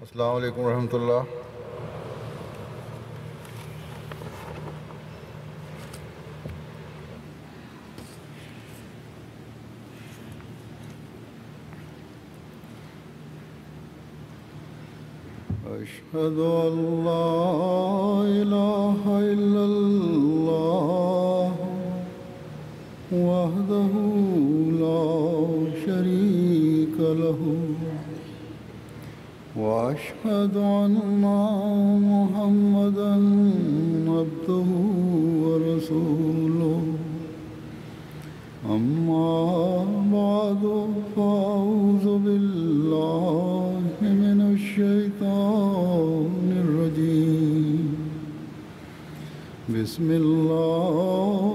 अस्सलामु अलैकुम रहमतुल्लाह। أشهد أن لا إله إلا الله وحده لا شريك له وأشهد أن محمدا عبده ورسوله أما بعد فأعوذ بالله من الشيطان الرجيم بسم الله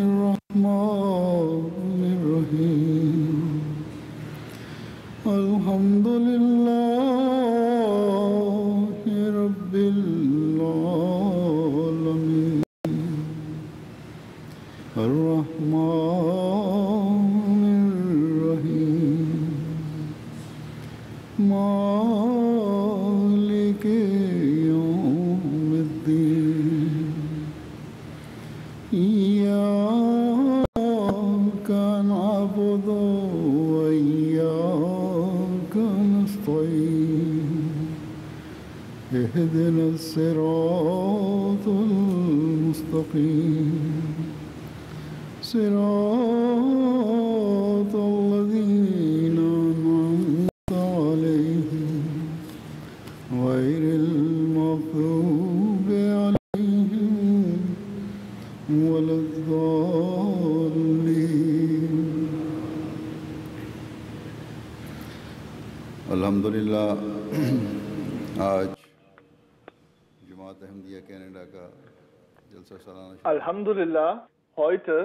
الرحمن الرحيم الحمد لله رب العالمين الرحمن الرحيم مالك يوم الدين إياك نعبد وإياك نستعين اهدنا الصراط المستقيم صراط الذين أنعمت عليهم غير المغضوب عليهم ولا الضالين अल्हम्दुलिल्लाह आज जमात अहमदिया कनाडा का जलसा सालाना Alhamdulillah, heute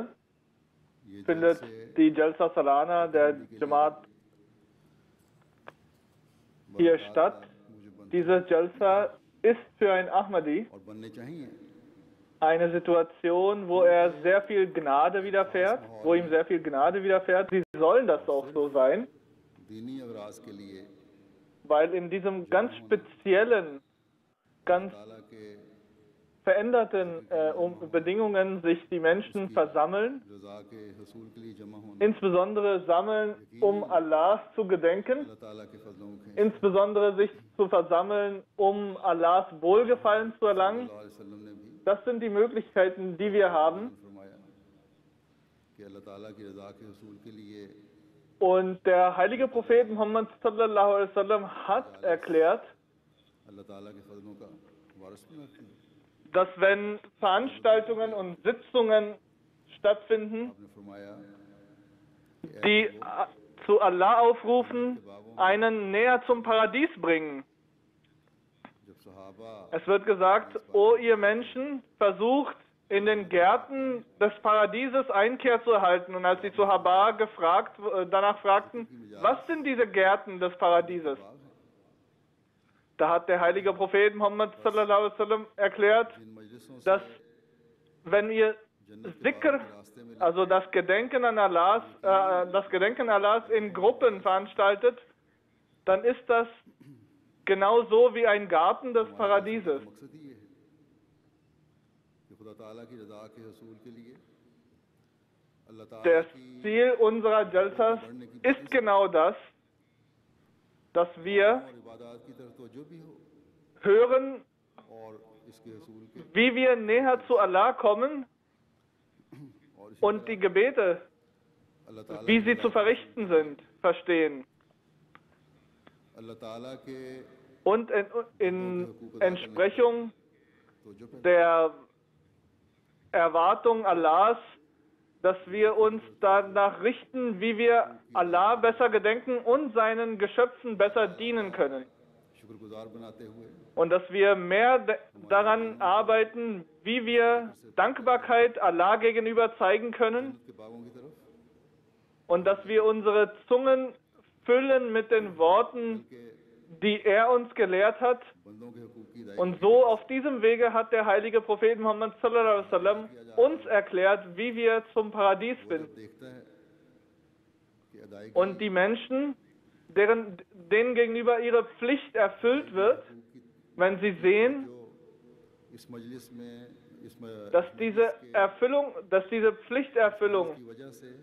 findet die Jalsa Salana der Jamaat hier statt. Dieses Jalsa ist für ein Ahmadi और बनने चाहिए eine Situation, wo er sehr viel Gnade widerfährt, wo ihm sehr viel Gnade widerfährt. Sie sollen das auch so sein, दीनी अवराज के लिए weil in diesem ganz speziellen, ganz ताला के veränderten Bedingungen sich die Menschen versammeln, रजा के हसूल के लिए जमा होना insbesondere sammeln, um Allahs zu gedenken, अल्लाह ताला के फजलों के insbesondere sich zu versammeln, um Allahs Wohlgefallen zu erlangen. सल्लल्लाहु अलैहि वसल्लम ने भी Das sind die Möglichkeiten, die wir haben. फरमाया कि अल्लाह ताला की रजा के हसूल के लिए Und der heilige Prophet Muhammad sallallahu alaihi wasallam hat erklärt, अल्लाह ताला के फजलों का वारिस भी होती है। dass wenn Veranstaltungen und Sitzungen stattfinden, आपने फरमाया कि die zu Allah aufrufen, einen näher zum Paradies bringen. जब सहाबा Es wird gesagt, o ihr Menschen, versucht in den Gärten des Paradieses Einkehr zu erhalten. Und als die Sahaba danach fragten, was sind diese Gärten des Paradieses? Da hat der heilige Prophet Muhammad sallallahu alaihi wasallam erklärt, इन मजलिसों से dass wenn ihr Zikr, also das Gedenken an Allahs in Gruppen veranstaltet, dann ist das genauso wie ein Garten des Paradieses. मकसद ही ये है कि खुदा ताला की रजा के हसूल के लिए अल्लाह ताला Das की Ziel unserer Jalsas ist genau das, dass wir और इबादत की तरफ तवज्जो भी हो hören, और इसके हसूल के wie wir näher zu Allah kommen और इसी und die Gebete, अल्लाह ताला wie sie zu verrichten sind, verstehen. अल्लाह ताला के Und in Entsprechung तवज्जो पे der Erwartung Allahs, dass wir uns danach richten, wie wir Allah besser gedenken und seinen Geschöpfen besser dienen können. शुक्रगुजार बनाते हुए Und dass wir mehr daran arbeiten, wie wir Dankbarkeit Allah gegenüber zeigen können के बागों की तरफ und dass wir unsere Zungen füllen mit den Worten, die er uns gelehrt hat. बंदों के हकूक़ की अदायगी Und so auf diesem Wege hat der heilige Prophet Muhammad sallallahu alaihi wasallam uns erklärt, wie wir zum Paradies finden. देखता है कि अदायगी Und die Menschen denen gegenüber ihre Pflicht erfüllt wird, wenn sie sehen, जो इस मजलिस में इस dass diese Pflichterfüllung की वजह से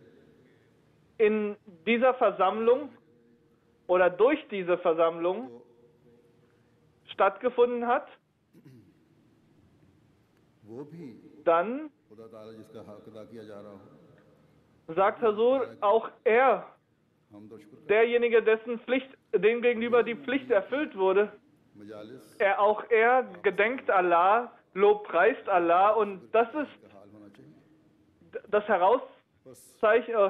in dieser Versammlung oder durch diese Versammlung stattgefunden hat, वो भी dann खुदा ताला जिसका हक अदा किया जा रहा हो, sagt Huzur, auch er, हम तो शुक्र derjenige, dem gegenüber die Pflicht erfüllt wurde, मजालिस auch er gedenkt Allah, lobpreist Allah, und das ist का हाल होना चाहिए। das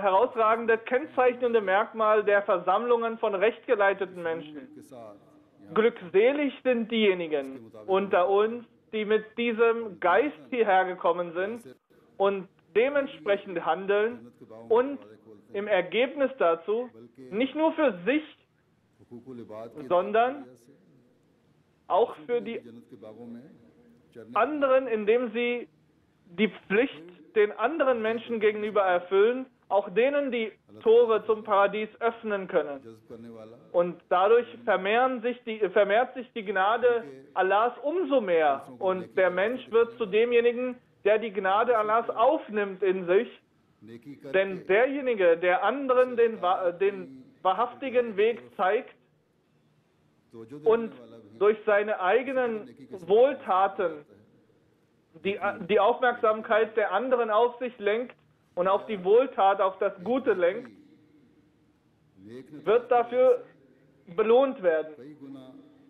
herausragende, kennzeichnende Merkmal der Versammlungen von rechtgeleiteten Menschen. के साथ यहाँ Glückselig sind diejenigen unter uns, die mit diesem Geist hierher gekommen sind und dementsprechend handeln und im Ergebnis dazu nicht nur für sich, हुकूकुल इबाद की sondern वजह से auch für die जन्नत के बागों में चढ़ने anderen, indem sie die Pflicht den anderen Menschen gegenüber erfüllen, auch denen die Tore zum Paradies öffnen können. जज्ब करने वाला Und dadurch vermehrt sich die Gnade Allahs umso mehr. Und der Mensch wird zu demjenigen, der die Gnade Allahs aufnimmt in sich. नेकी कर Denn derjenige, der anderen den wahrhaftigen Weg zeigt तवज्जो und देने वाला भी durch seine eigenen Wohltaten die Aufmerksamkeit der anderen auf sich lenkt und auf die Wohltat, auf das Gute lenkt, नेक ने wird dafür belohnt werden. कई गुना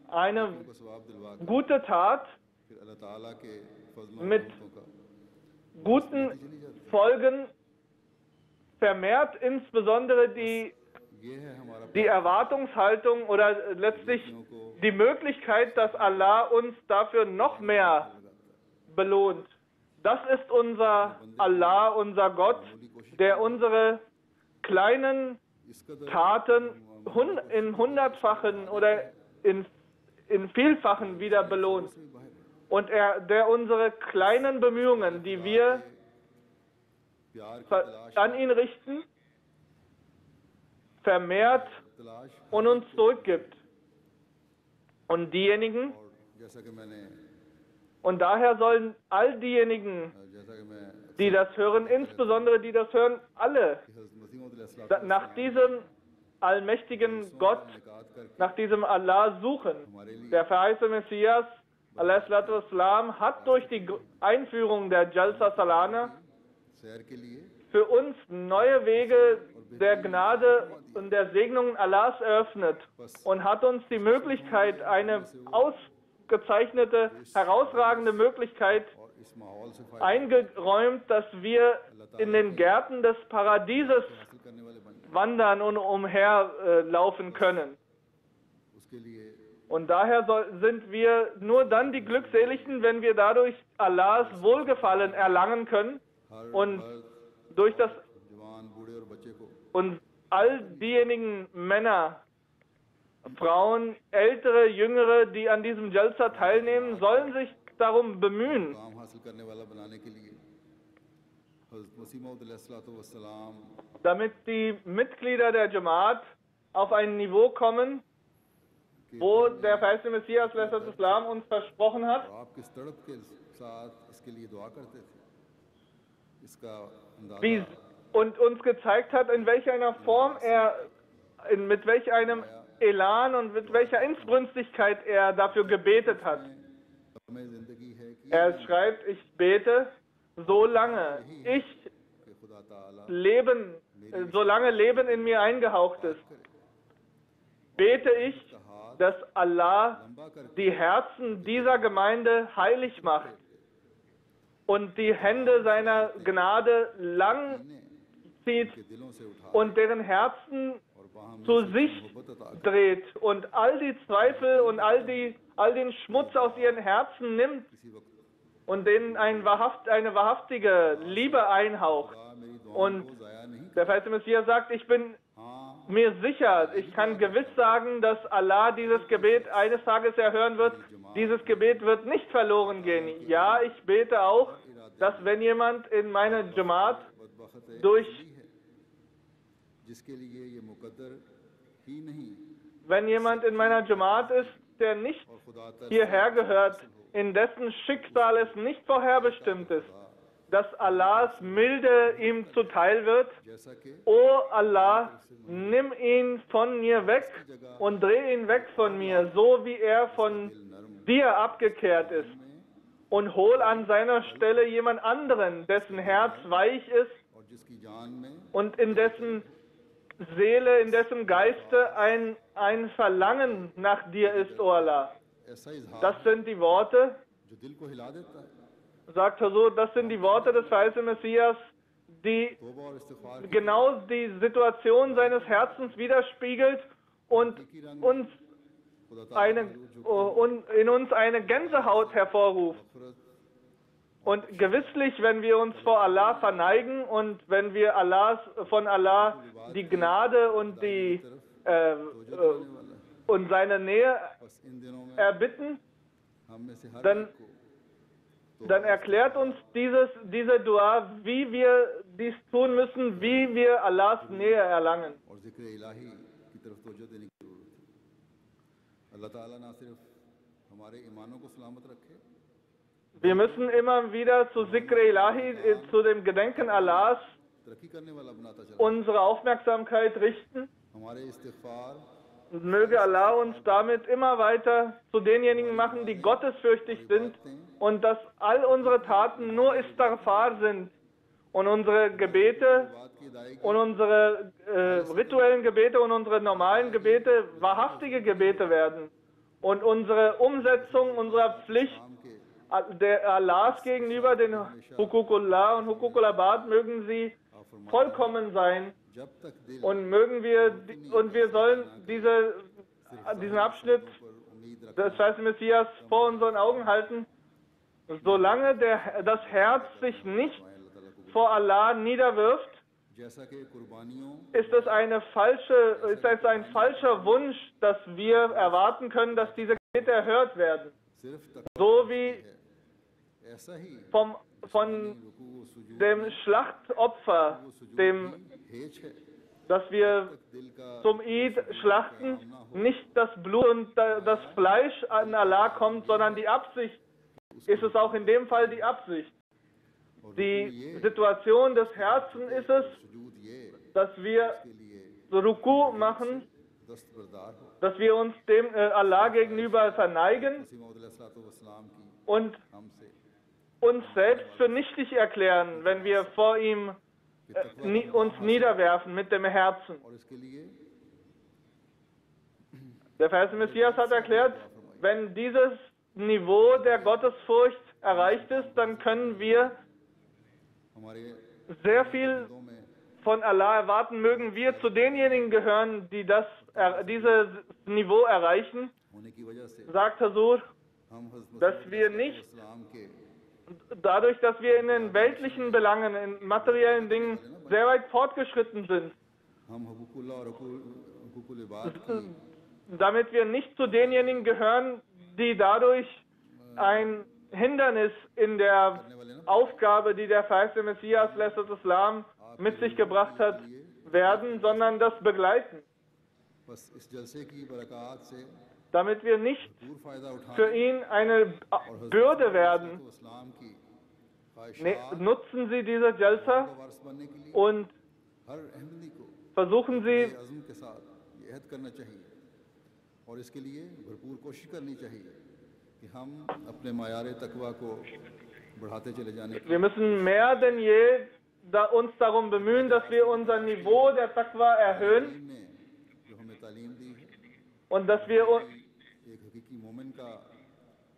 Eine को सवाब दिलवा के gute Tat फिर अल्लाह ताला के फजलों mit का guten Folgen vermehrt insbesondere ये है हमारा die Erwartungshaltung oder letztlich die Möglichkeit, dass Allah uns dafür noch mehr belohnt. Das ist unser Allah, unser Gott, der unsere kleinen इस कदर Taten in hundertfachen oder in vielfachen wieder belohnt. Und der unsere kleinen Bemühungen, die wir प्यार की तलाश an ihn richten, vermehrt तलाश und uns zurückgibt. Und diejenigen, और जैसा कि मैंने und daher sollen all diejenigen, जैसा कि मैं die das hören, insbesondere die das hören, alle हज़रत मसीह nach diesem allmächtigen Gott, nach diesem Allah suchen. Der verheißene Messias, a.s.w., hat durch die Einführung der Jalsa Salana सैर के लिए für uns neue Wege der Gnade und der Segnungen Allahs eröffnet und hat uns die Möglichkeit, eine ausgezeichnete, herausragende Möglichkeit और इस माहौल से फायदा eingeräumt, dass wir in den Gärten des Paradieses हासिल करने वाले बन जाए। wandern und umherlaufen können. उसके लिए Und daher sind wir nur dann die Glückseligen, wenn wir dadurch Allahs Wohlgefallen erlangen können und durch das जवान बूढ़े और बच्चे को und all diejenigen Männer, Frauen, Ältere, Jüngere, die an diesem Jalsa teilnehmen, sollen sich darum bemühen, काम हासिल करने वाला बनाने के लिए हज़रत मसीह मौऊद अलैहिस्सलाम damit die Mitglieder der Jamaat auf ein Niveau kommen, wo der verheißene Messias Islam uns versprochen hat, और आप किस तड़प के साथ इसके लिए दुआ करते थे, इसका wie, अंदाजा und uns gezeigt hat, in welcher einer Form mit welch einem Elan und mit welcher Inbrünstigkeit er dafür gebetet hat. हमें जिंदगी है कि Er schreibt, ich bete, solange खुदा ताला solange Leben in mir eingehaucht ist, bete ich, dass Allah लंबा कर die Herzen dieser Gemeinde heilig macht und die Hände seiner Gnade lang zieht के दिलों से उठा und deren Herzen और बाहम zu sich dreht und all die Zweifel und all den Schmutz aus ihren Herzen nimmt किसी वक्त und denen eine wahrhaftige Liebe einhaucht. खुदा मेरी दुआओं Und को ज़ाया नहीं der verheißene Messias sagt, ich bin हाँ mir sicher, ich kann gewiss sagen, dass Allah dieses Gebet eines Tages erhören wird. Dieses Gebet wird nicht verloren gehen. Ja, ich bete auch, dass wenn jemand in meine Jamaat बदबख्त durch है जिसके लिए ये मुकद्दर ही नहीं wenn jemand in meiner Jamaat ist, der nicht और खुदा तक hierher gehört, in dessen Schicksal es nicht vorherbestimmt ist, dass Allahs Milde ihm zuteil wird. जैसा कि O Allah, nimm ihn von mir weg und dreh ihn weg von mir, so wie er von dir abgekehrt ist. Und hol an seiner Stelle jemand anderen, dessen Herz weich ist और जिसकी जान में und in dessen Seele, in dessen Geiste ein Verlangen nach dir ist, O Allah. ऐसा इजहार Das sind die Worte, जो दिल को हिला देता है, sagt Huzur, das sind die Worte des verheißenen Messias, die तौबा और इस्तिग़फ़ार की genau die Situation seines Herzens widerspiegelt und uns खुदा ताला und in uns eine Gänsehaut hervorruft. मग़फ़िरत Und gewisslich, wenn wir uns vor Allah verneigen und wenn wir von Allah die Gnade und und seine Nähe बस इन दिनों में erbitten, हम में से हर dann, एक को dann erklärt uns diese Dua, wie wir dies tun müssen, wie wir Allahs Nähe erlangen. और ज़िक्र इलाही की तरफ तवज्जो देने की ज़रूरत है। अल्लाह ताला ना सिर्फ हमारे ईमानों को सलामत रखे, Wir müssen immer wieder zu Zikr Ilahi, zu dem Gedenken Allahs, तरक्की करने वाला बनाता चला, unsere Aufmerksamkeit richten. हमारे इस्तिग़फ़ार Und möge Allah uns damit immer weiter zu denjenigen machen, die gottesfürchtig sind und dass all unsere Taten nur Istighfar sind und unsere Gebete बात की अदायगी und unsere rituellen Gebete und unsere normalen Gebete wahrhaftige Gebete werden und unsere Umsetzung unserer Pflicht काम के der Allahs gegenüber, den Hukukullah und Hukukulabad, mögen sie vollkommen sein. जब तक दिल Und wir sollen diesen Abschnitt पर उम्मीद रख des Verheißenen Messias vor unseren Augen halten, solange das Herz sich nicht vor Allah niederwirft, जैसा कि कुर्बानियों ist es ein falscher Wunsch, dass wir erwarten können, dass diese Gebete erhört werden. सिर्फ तक So wie है, ऐसा ही von रुकू व सुजूद dem Schlachtopfer, हेच है, dass wir दिल का zum Eid schlachten, nicht das Blut und das Fleisch an Allah kommt, sondern die Absicht. Ist es auch in dem Fall die Absicht. और Die Situation des Herzens ist es, सुजूद ये dass wir के लिए Ruku machen, दस्तबरदार हो। dass wir uns dem Allah gegenüber verneigen मसीह मौद अलैहिस्सलाम की und हमसे uns selbst für nichtig erklären, wenn wir vor ihm uns niederwerfen mit dem Herzen. और इसके लिए Der verheißene Messias hat erklärt, wenn dieses Niveau der Gottesfurcht erreicht ist, dann können wir हमारे sehr viel दो में von Allah erwarten. Mögen wir zu denjenigen gehören, die dieses Niveau erreichen, होने की वजह से sagt Huzur, हम हज़रत dass wir nicht इस्लाम के dadurch, dass wir in den weltlichen Belangen, in materiellen Dingen sehr weit fortgeschritten sind, हम हुकूकुल्लाह और हुकूकुल इबाद की damit wir nicht zu denjenigen gehören, die dadurch ein Hindernis in der Aufgabe, die der verheißene Messias Islam mit sich gebracht hat, werden, sondern das begleiten, बस इस जलसे की बरक़ात से damit wir nicht दूर फ़ायदा für उठाएं ihn eine Bürde werden. तो इस्लाम की Ne, ख्वाहिशात nutzen Sie diese Jalsa का वारिस बनने के लिए und हर अहमदी को versuchen Sie, अज़्म के साथ ये अहद करना चाहिए और इसके लिए भरपूर कोशिश करनी चाहिए कि हम अपने मायार तकवा को बढ़ाते चले जाने की wir müssen mehr denn je uns darum bemühen, dass wir unser Niveau der Taqwa erhöhen तालीम ने जो हमें तालीम दी है und dass wir एक हकीकी मोमिन का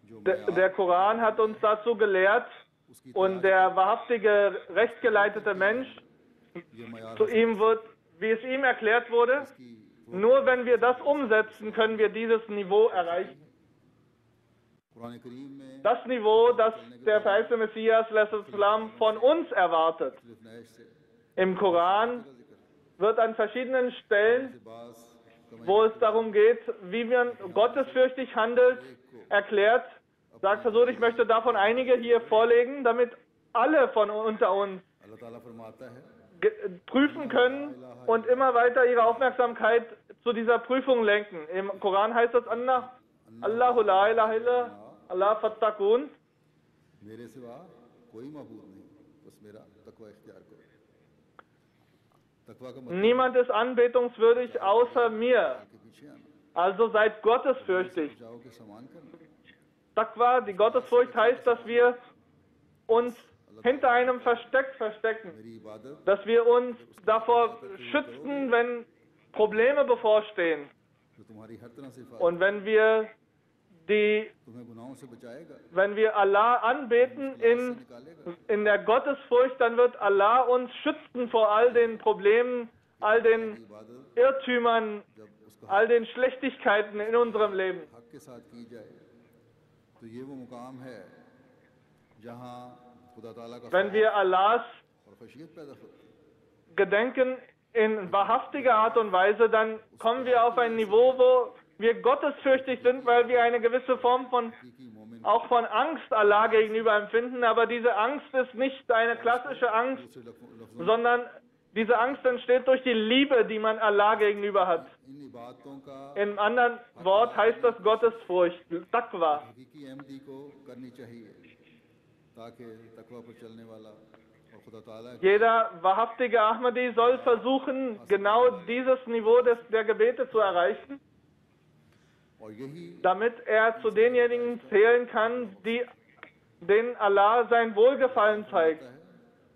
जो der Koran hat uns dazu gelehrt उसकी und der wahrhaftige, rechtgeleitete Mensch, ये मायार zu ihm wird, wie es ihm erklärt wurde, की nur wenn wir das umsetzen, können wir dieses Niveau erreichen. Quran करीम में Das Niveau, das der verheißene Messias Islam von uns erwartet. मुख्तलिफ नहज से Im Koran wird an verschiedenen Stellen, बास wo es darum geht, wie man gottesfürchtig handelt, erklärt. Sagt Huzur, ich möchte davon einige hier vorlegen, damit alle von unter uns अल्लाह ताला फरमाता है prüfen können und immer weiter ihre Aufmerksamkeit zu dieser Prüfung lenken. Im Koran heißt das Allahu la ilaha illa Allah fattaqun. मेरे सिवा कोई माबूद नहीं, बस मेरा तकवा इख्तियार करो। तकवा का मतलब Niemand ist anbetungswürdig außer mir. के पीछे आना, Also seid gottesfürchtig. बचाओ के समान करना। Taqwa, die Gottesfurcht heißt, dass wir uns hinter einem Versteck verstecken. मेरी इबादत Dass wir uns davor schützen, wenn Probleme bevorstehen. जो तुम्हारी हर तरह से हिफाजत Und wenn wir तुम्हें गुनाहों से बचाएगा, wenn wir Allah anbeten निकालेगा। in der Gottesfurcht, dann wird Allah uns schützen vor all den Problemen, all den इबादत Irrtümern, जब उसका all den Schlechtigkeiten in unserem Leben. हक के साथ की जाए, तो ये वो मुकाम है जहाँ खुदा ताला का Wenn wir Allahs और खशियत पैदा होती है। gedenken in wahrhaftiger Art und Weise, dann kommen wir auf ein Niveau, wo wir gottesfürchtig sind, weil wir eine gewisse Form von हकीकी मोमिन auch von Angst Allah gegenüber empfinden, aber diese Angst ist nicht eine klassische Angst, दूसरे लफ्ज़ों sondern diese Angst entsteht durch die Liebe, die man Allah gegenüber hat. इन इबादतों का Im anderen Wort heißt das Gottesfurcht, Taqwa. हकीकी अहमदी को करनी चाहिए, ताकि तकवा पर चलने वाला और खुदा ताला के Jeder wahrhaftige Ahmadi soll versuchen, genau dieses Niveau der Gebete zu erreichen, और यही damit er zu denjenigen zählen kann, denen Allah sein Wohlgefallen zeigt. है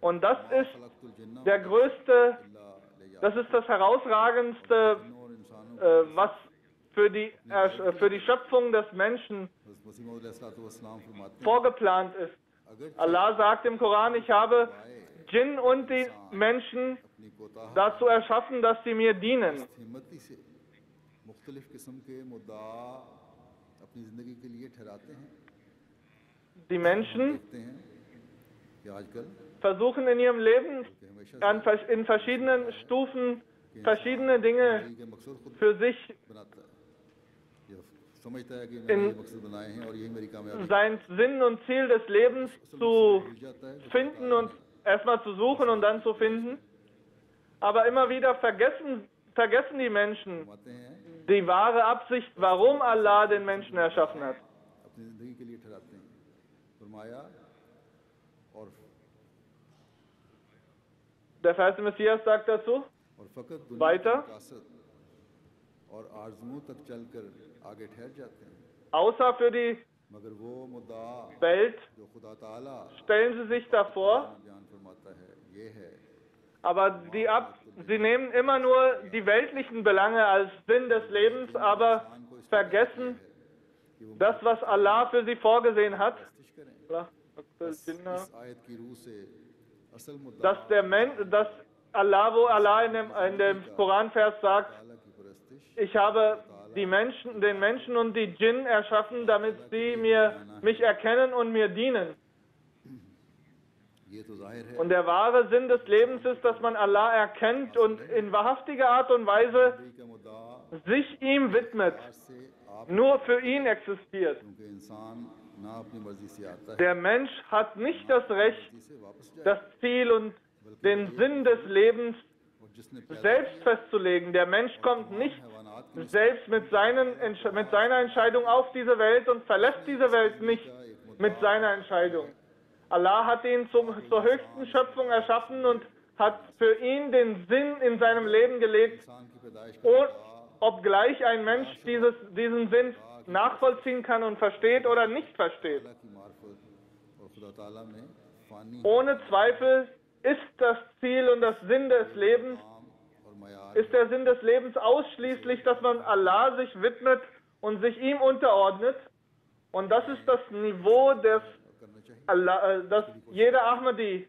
Und das ist खलक़तुल जिन्ना der größte, इल्ला लिया das ist das herausragendste, और इंसानों was für die Schöpfung des Menschen मसीह मौद अलैहिस्सलाम फरमाते हैं, vorgeplant ist. अगर Allah sagt im Koran, ich habe Djinn und die Menschen अपनी कोताह dazu erschaffen, dass sie mir dienen. हिम्मती से मुख्तलिफ किस्म के मुद्दा अपनी ज़िंदगी के लिए ठहराते हैं। Die Menschen देखते हैं कि आजकल versuchen in ihrem Leben कि हमेशा in verschiedenen Stufen verschiedene Dinge ज़िंदगी के मकसद खुद für sich बनाता है, ये समझता है कि मैंने ये मकसद बनाए हैं और यही मेरी कामयाबी sein Sinn und Ziel des Lebens zu भूल जाता है। finden und erstmal zu suchen und dann zu finden. Aber immer wieder vergessen die Menschen फरमाते हैं die wahre Absicht, warum Allah den Menschen erschaffen hat. अपनी ज़िंदगी के लिए ठहराते हैं। फरमाया और Der verheißene Messias sagt dazu, फ़कत दुनिया Weiter. की कासत और आरज़ुओं तक चलकर आगे ठहर जाते हैं, außer für die मगर वो मुद्दा Welt जो खुदा ताला stellen sie sich davor, बयान फरमाता है, ये है aber sie nehmen immer nur die weltlichen Belange als Sinn des Lebens, aber vergessen das, was Allah für sie vorgesehen hat, कोशिश करें। इस आयत की रूह से असल मुद्दा dass Allah, wo Allah in dem Koranvers sagt, ताला की परस्तिश ich habe den Menschen und die Djinn erschaffen, damit sie mich erkennen und mir dienen. ये तो जाहिर है Und der wahre Sinn des Lebens ist, dass man Allah erkennt und in wahrhaftiger Art und Weise का मुद्दा sich ihm widmet, से आप, nur für ihn existiert. क्योंकि इंसान ना अपनी मर्जी से आता है, Der Mensch hat nicht das Recht, इसे वापस जाए das Ziel und den Sinn des Lebens और जिसने पैदा selbst festzulegen. Der Mensch kommt nicht हैवानात की selbst mit seiner Entscheidung auf diese Welt und verlässt diese Welt nicht mit seiner Entscheidung. Allah hat ihn zur höchsten Schöpfung erschaffen und hat für ihn den Sinn in seinem Leben gelegt, इंसान की पैदाइश und obgleich ein Mensch diesen Sinn nachvollziehen kann und versteht oder nicht versteht. अल्लाह की मार्फत और खुदा ताला में फ़ानी Ohne Zweifel ist das Ziel und das Sinn des Lebens, और मयार ist der Sinn des Lebens ausschließlich, dass man Allah sich widmet und sich ihm unterordnet. Und das ist das Niveau, करना चाहिए। das jeder Ahmadi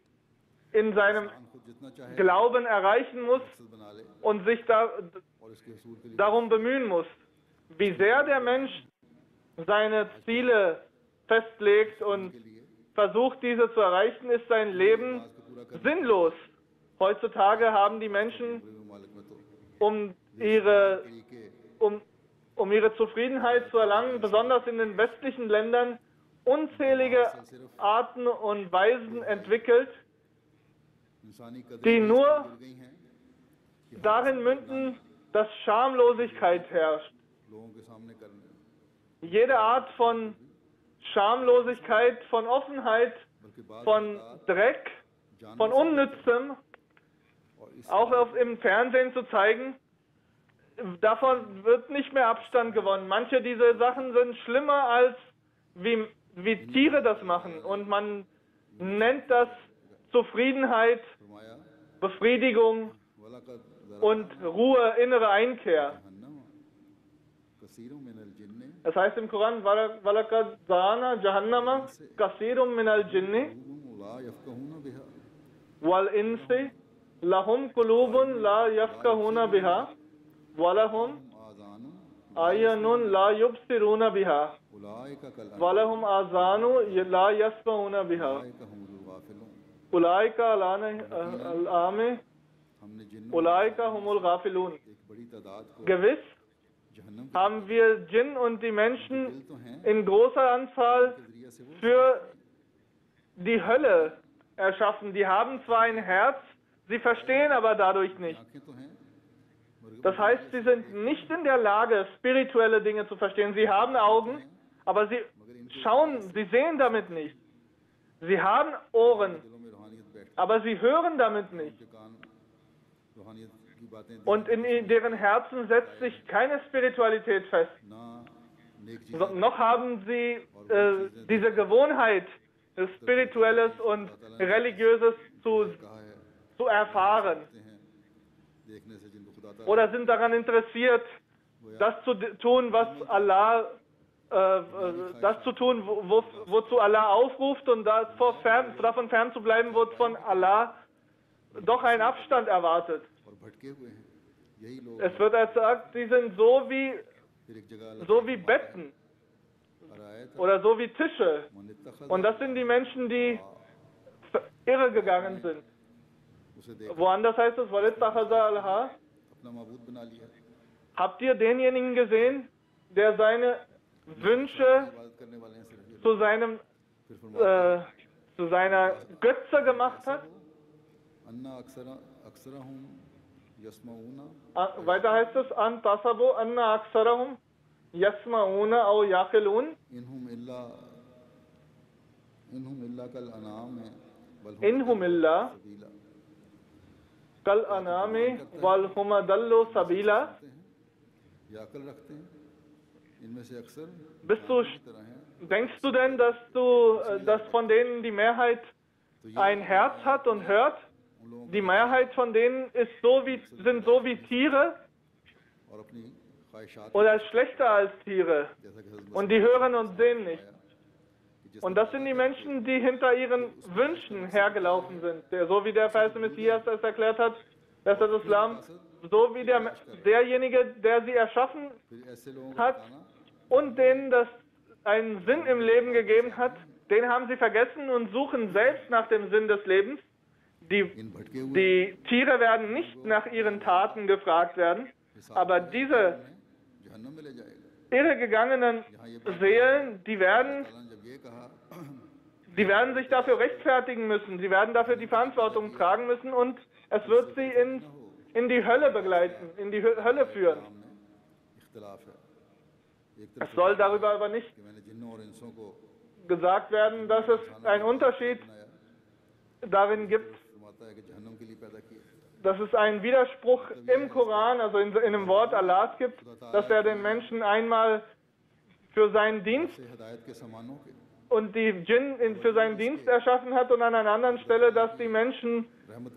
in seinem इंसान खुद जितना चाहे Glauben erreichen muss मकसद बना ले und sich और इसके हसूल के लिए darum bemühen muss. Wie sehr der Mensch seine Ziele festlegt und versucht, diese zu erreichen, ist sein Leben sinnlos. Heutzutage haben die Menschen, ममालिक में तो um ihre तरीके Zufriedenheit zu erlangen, besonders in den westlichen Ländern, unzählige Arten und Weisen entwickelt, इंसानी die कदरें nur गिर गई हैं darin münden, dass Schamlosigkeit herrscht. लोगों के सामने करने, Jede Art von Schamlosigkeit, von Offenheit, बल्कि बाद von Dreck, von Unnützem, और इस auch im Fernsehen zu zeigen, davon wird nicht mehr Abstand gewonnen. Manche dieser Sachen sind schlimmer als wie Tiere das machen. Und man nennt das Zufriedenheit, फरमाया Befriedigung वलक़द und Ruhe, innere Einkehr. जहन्नम कसीरों मिनल जिन्ने Es heißt im Koran, Walakad Zana Jahannama Kasirum minal Jinni ला यफ़क़हून बिहा wal Insi Lahum Kulubun la Yafkahuna biha Walahum आज़ान Ayanun la Yubsiruna biha उलाइका कल Walahum Azanu la Yasmauna biha उलाइका हुमुल गाफिलून Ulaika al-Ame हमने जिन्नों Ulaika humul Ghafilun. एक बड़ी तादाद को Gewiss जहन्नम के haben wir Djinn und die Menschen दिल तो हैं in großer Anzahl ज़रिए से वो für die Hölle erschaffen. Die haben zwar ein Herz, sie verstehen aber dadurch nicht. आंखें तो हैं मगर Das heißt, sie sind nicht in der Lage, spirituelle Dinge zu verstehen. Sie haben Augen, aber sie schauen, sie sehen damit nicht. Sie haben Ohren, दिलों में रूहानियत बैठ aber sie hören damit nicht. के कान रूहानियत की बातें Und in deren Herzen setzt sich keine Spiritualität fest. ना नेक चीज़ें Noch haben sie diese Gewohnheit, Spirituelles und Religiöses कहा है zu erfahren. हैं देखने से जिनको खुदा ताला Oder sind daran interessiert, das zu tun, was Allah, das zu tun, wozu Allah aufruft und davon fern zu bleiben, wovon Allah doch einen Abstand erwartet. और भटके हुए हैं यही लोग Es wird gesagt, sie sind so फिर एक जगह wie Betten आयत oder so wie Tische. मन इत्तखज़ Und das sind die Menschen, die irre gegangen sind. उसे देख Woanders heißt es, Walittakhadha al-Ha. अपना माबूद बना लिया Habt ihr denjenigen gesehen, der seine Wünsche इबादत करने वाले हैं सिर्फ ये zu seiner Götze gemacht hat? अन्ना अक्सर हूँ यसमाऊना Weiter heißt es, An tasabu anna aksarahum yasma'una aw yaqilun इनहुम इल्ला कल अनाम है बल inhum illa सबीला kal anami wal hum adallu sabila. करते हैं या अकल रखते हैं इनमें से अक्सर Bist du, की तरह हैं denkst du denn, dass von denen die Mehrheit ein Herz hat und hört? उन लोगों Die Mehrheit von denen sind so wie Tiere और अपनी ख्वाहिशात oder schlechter als Tiere. जैसा कि हज़रत Und die hören und sehen nicht. कि जिस Und das sind die Menschen, die hinter ihren Wünschen hergelaufen sind. So wie der falsche Messias es erklärt hat, dass das Islam, so wie derjenige, der sie erschaffen फिर ऐसे लोगों को hat बताना und denen das einen Sinn im Leben gegeben hat, den haben sie vergessen und suchen selbst nach dem Sinn des Lebens. इन भटके हुए Die Tiere werden nicht nach ihren Taten gefragt werden, aber diese जहन्नम में ले जाएगा irregegangenen Seelen, die werden अल्लाह ने जब ये कहा sich dafür rechtfertigen müssen, sie werden dafür die Verantwortung tragen müssen und es wird sie in die Hölle begleiten, in die Hölle führen. सामने इख्तलाफ है एक Es तरफ soll darüber aber nicht कि मैंने जिन्नों और इंसों को gesagt werden, dass es einen Unterschied बनाया darin gibt, फरमाता है कि जहन्नम के लिए पैदा किया dass es einen Widerspruch im Koran, also in dem Wort Allahs gibt, dass er den Menschen einmal für seinen Dienst से हिदायत के समानों के und die Djinn für seinen Dienst erschaffen hat und an einer anderen Stelle, dass die Menschen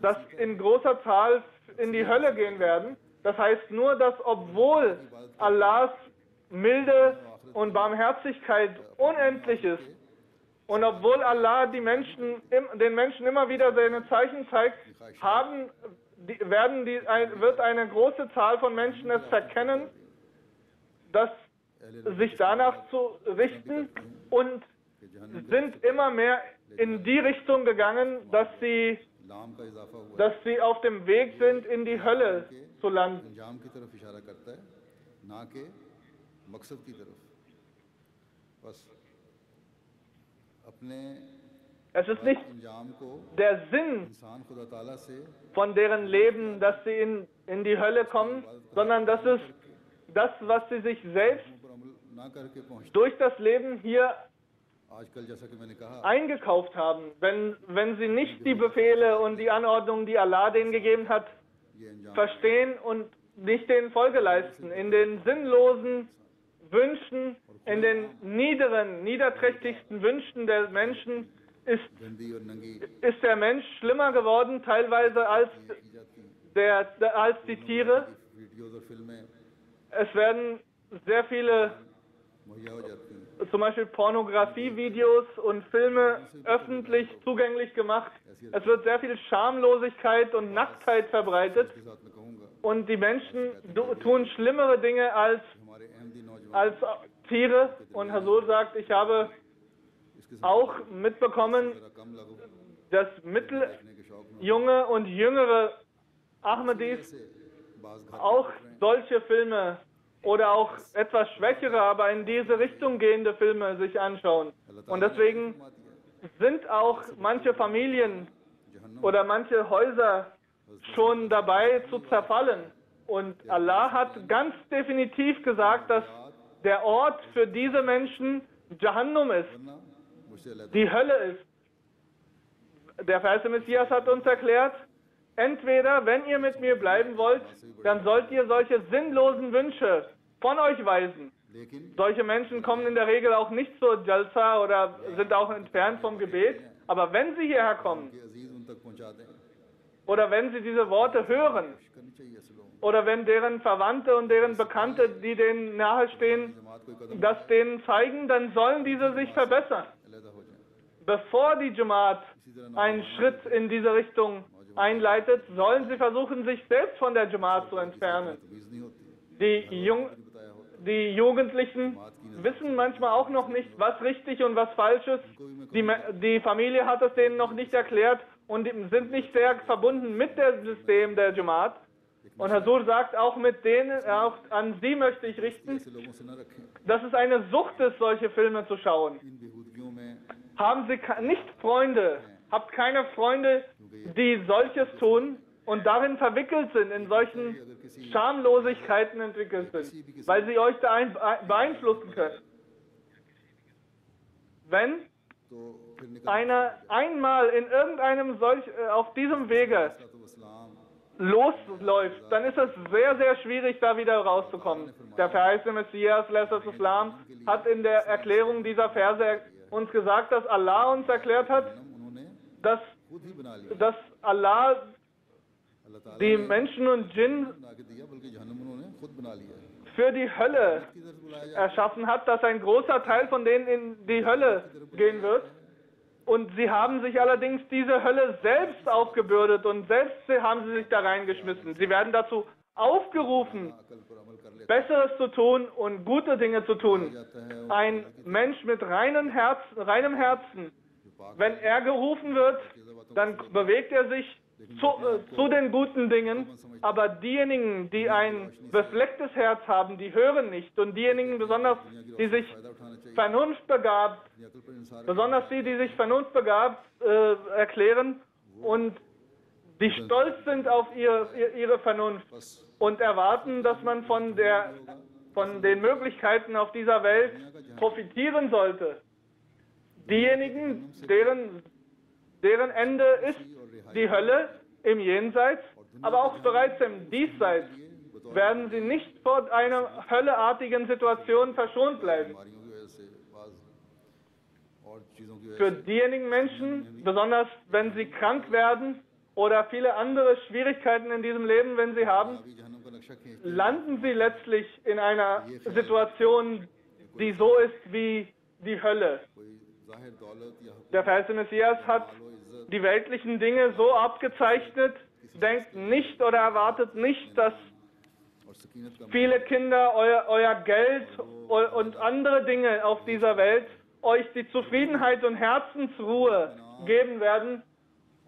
das in großer Zahl in die Hölle gehen werden. Das heißt nur, dass obwohl Allahs Milde und Barmherzigkeit unendlich ist und obwohl Allah den Menschen immer wieder seine Zeichen zeigt, wird eine große Zahl von Menschen es verkennen, dass sich danach zu richten und sind immer mehr in die Richtung gegangen, dass sie लाम का इजाफा हुआ dass sie auf dem Weg sind, in die Hölle zu landen. अंजाम की तरफ इशारा करता है ना कि मकसद की तरफ बस अपने Es ist nicht अंजाम को der Sinn इंसान खुदा ताला से von deren Leben, dass sie in die Hölle kommen, sondern das ist das, was sie sich selbst पर अमल ना करके पहुंचते durch das Leben hier आजकल जैसा कि मैंने कहा eingekauft haben. Wenn sie nicht die Befehle und die Anordnungen, die Allah denen gegeben hat, ये अंजाम verstehen und nicht denen Folge leisten, in den sinnlosen Wünschen, in den niederträchtigsten Wünschen der Menschen गंदी और नंगी ist der Mensch schlimmer geworden, teilweise als की जाती हैं als die Tiere. Videos और फिल्में Es werden sehr viele, मुहैया हो जाती हैं zum Beispiel Pornografie-Videos und Filme öffentlich zugänglich gemacht. Es wird sehr viel Schamlosigkeit und Nacktheit verbreitet. इसके साथ मैं कहूँगा Und die Menschen tun schlimmere Dinge als हमारे अहमदी नौजवान als Tiere. Und Hazur sagt, ich habe इसके साथ auch mitbekommen, जरा कम लागू dass देखने के शौक में junge und jüngere Ahmadis से बाज घर auch solche Filme oder auch etwas schwächere, aber in diese Richtung gehende Filme sich anschauen. Und deswegen sind auch manche Familien oder manche Häuser schon dabei zu zerfallen. Und Allah hat ganz definitiv gesagt, dass der Ort für diese Menschen Jahannum ist, वरना मुझसे अलग die Hölle ist. Der verheißene Messias hat uns erklärt, entweder, wenn ihr mit mir bleiben wollt, dann sollt ihr solche sinnlosen Wünsche von euch weisen. लेकिन Solche Menschen kommen in der Regel auch nicht zur Jalsa oder sind auch entfernt vom Gebet. Aber wenn sie hierher kommen कि अजीज उन तक पहुंचा दें oder wenn sie diese Worte hören करनी चाहिए ऐसे लोगों oder wenn deren Verwandte und deren Bekannte, die denen nahestehen, को जमात कोई कदम das denen zeigen, dann sollen diese sich verbessern. अलहदा हो जाए Bevor die Jamaat einen Schritt in diese Richtung einleitet, sollen sie versuchen, sich selbst von der Jamaat zu entfernen. तमीज़ नहीं होती Die, Jung, बताया हो die Jugendlichen wissen manchmal auch noch nicht, was richtig und was falsch ist. Die Familie hat es denen noch nicht erklärt und sind nicht sehr verbunden mit dem System der Jamaat. Und Hazur sagt, auch mit denen, auch an sie möchte ich richten, ऐसे लोगों से न रखें dass es eine Sucht ist, solche Filme zu schauen. इन बेहूदगियों में Haben Sie nicht Freunde, habt keine Freunde, die solches tun und darin verwickelt sind, in solchen Schamlosigkeiten entwickelt sind, weil sie euch da beeinflussen können. Wenn तो फिर निकल einer einmal in irgendeinem auf diesem Wege Islam losläuft, dann ist es sehr, sehr schwierig, da wieder rauszukommen. Der verheißene Messias, Islam, hat in der Erklärung dieser Verse uns gesagt, dass Allah uns erklärt hat, उन्होंने dass, खुद ही बना लिया dass Allah अल्लाह ताला die Menschen und Djinn बना के दिया बल्कि जहन्नम उन्होंने खुद बना लिया für die Hölle की तरफ बुलाया जाए erschaffen hat, dass ein großer Teil von denen in die Hölle gehen wird. Und sie haben sich allerdings diese Hölle selbst aufgebürdet und selbst haben sie sich da reingeschmissen. Sie werden dazu aufgerufen, अकल पर अमल कर लेता Besseres zu tun und gute Dinge zu tun. जाता है Ein Mensch mit reinem Herzen, wenn er gerufen wird, dann bewegt er sich zu den guten Dingen, aber diejenigen, die ein beflecktes Herz haben, die hören nicht. Und diejenigen besonders, die sich फायदा उठाना चाहिए vernunftbegabt, अपनी अकल पर इंसान besonders die, die sich vernunftbegabt erklären und die stolz sind auf ihre Vernunft und erwarten, dass man von den Möglichkeiten auf dieser Welt profitieren sollte. Diejenigen, deren Ende ist die Hölle im Jenseits, aber auch bereits im Diesseits, werden sie nicht vor einer hölleartigen Situation verschont bleiben. बीमारियों की वजह से बाज और चीज़ों की वजह Für diejenigen Menschen, besonders wenn sie krank werden oder viele andere Schwierigkeiten in diesem Leben, wenn sie haben, से जहन्नम का नक्शा खींच landen sie letztlich in einer Situation, die so ist wie die Hölle. कोई जाहिर दौलत या Der verheißene Messias hat die weltlichen Dinge so abgezeichnet, denkt nicht oder erwartet nicht, dass और सकीनत का viele Kinder, euer Geld und andere Dinge auf dieser Welt euch die Zufriedenheit und Herzensruhe geben werden.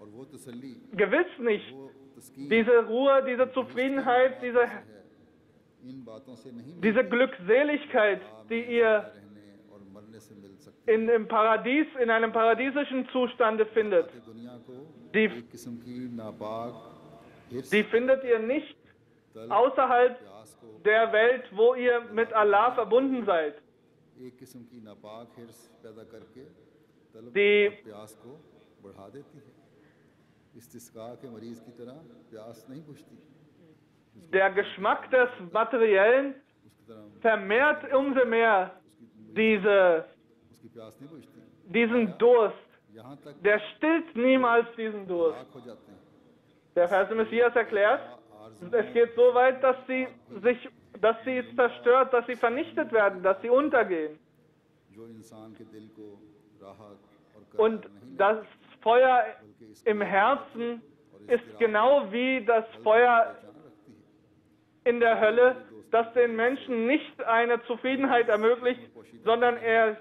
और वो तसल्ली Gewiss nicht. वो तस्कीन Diese Ruhe, diese Zufriedenheit, इन बातों से नहीं diese Glückseligkeit, die ihr रहने और मरने मरने से मिल सकती im Paradies, in einem paradiesischen Zustande findet, है। दुनिया को die, एक किस्म की नापाक हिर्स, die findet ihr nicht तलब, außerhalb प्यास को der Welt, wo ihr mit Allah verbunden seid. एक किस्म की नापाक हिर्स पैदा करके तलब Die- और प्यास को बढ़ा देती है। इस्तिस्का के मरीज की तरह प्यास नहीं बुझती, Der Geschmack des Materiellen उसकी तरह vermehrt umso mehr उसकी प्यास नहीं बुझती। diesen Durst. यहाँ तक Der stillt niemals diesen Durst. राख हो जाते हैं। Der Vers des Messias erklärt, es geht so weit, dass sie zerstört, dass sie vernichtet werden, dass sie untergehen. जो इंसान के दिल को राहत और Und करार नहीं das Feuer im Herzen ist genau wie das Feuer पहचान रखती है, in der Hölle, das den Menschen nicht eine Zufriedenheit ermöglicht, sondern er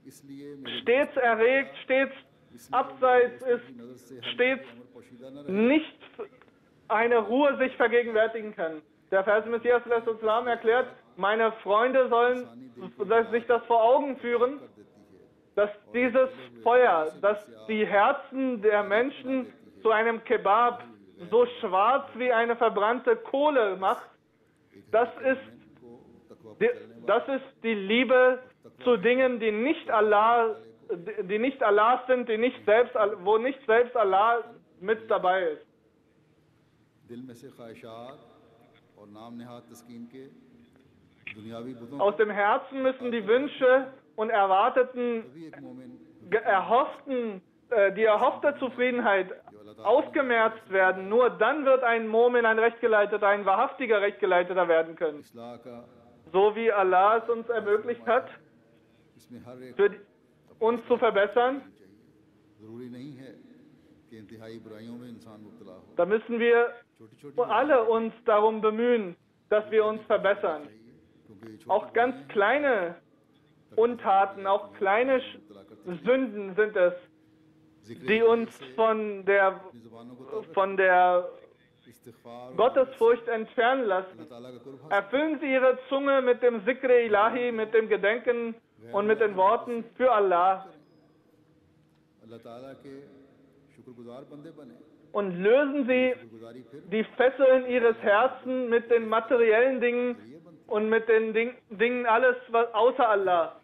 इसलिए मेरे stets erregt, stets abseits ist, की नजर से stets अमर पोशीदा न रहे। nicht eine Ruhe sich vergegenwärtigen kann. Der Vers des Messias Islam erklärt, meine Freunde sollen sich das vor Augen führen, कर देती है, dass dieses Feuer, das die Herzen der Menschen zu einem Kebab so schwarz wie eine verbrannte Kohle macht, das ist die Liebe zu Dingen, die nicht Allahs sind, wo nicht selbst Allah mit dabei ist. दिल में से ख्वाहिशात और नाम नेहाद तस्कीन के दुनियावी बुतों Aus dem Herzen müssen die Wünsche und erwarteten, भी एक मोमिन die erhoffte Zufriedenheit ausgemerzt werden. Nur dann wird ein Momin, ein Rechtgeleiteter, ein wahrhaftiger Rechtgeleiteter werden können. इस्लाह का So wie Allah es uns ermöglicht hat, इसमें हर एक für uns zu verbessern, चाहिए। जरूरी नहीं है कि इंतहाई बुराइयों में इंसान मुब्तला हो। da müssen wir छोटी छोटी alle uns darum bemühen, dass wir uns verbessern. चाहिए, क्योंकि ये छोटी Auch ganz kleine Untaten, auch kleine Sünden sind es, die uns von der जुबानों को इस्तिग़फ़ार Gottesfurcht entfernen lassen. अल्लाह ताला का कुर्ब Erfüllen Sie Ihre Zunge mit dem Zikr Ilahi, mit dem Gedenken und mit den Worten für Allah अल्लाह ताला के शुक्रगुजार बंदे बने। und lösen Sie शुक्रगुजारी फिर die Fesseln Ihres Herzens mit den materiellen Dingen und mit den Dingen alles was außer Allah.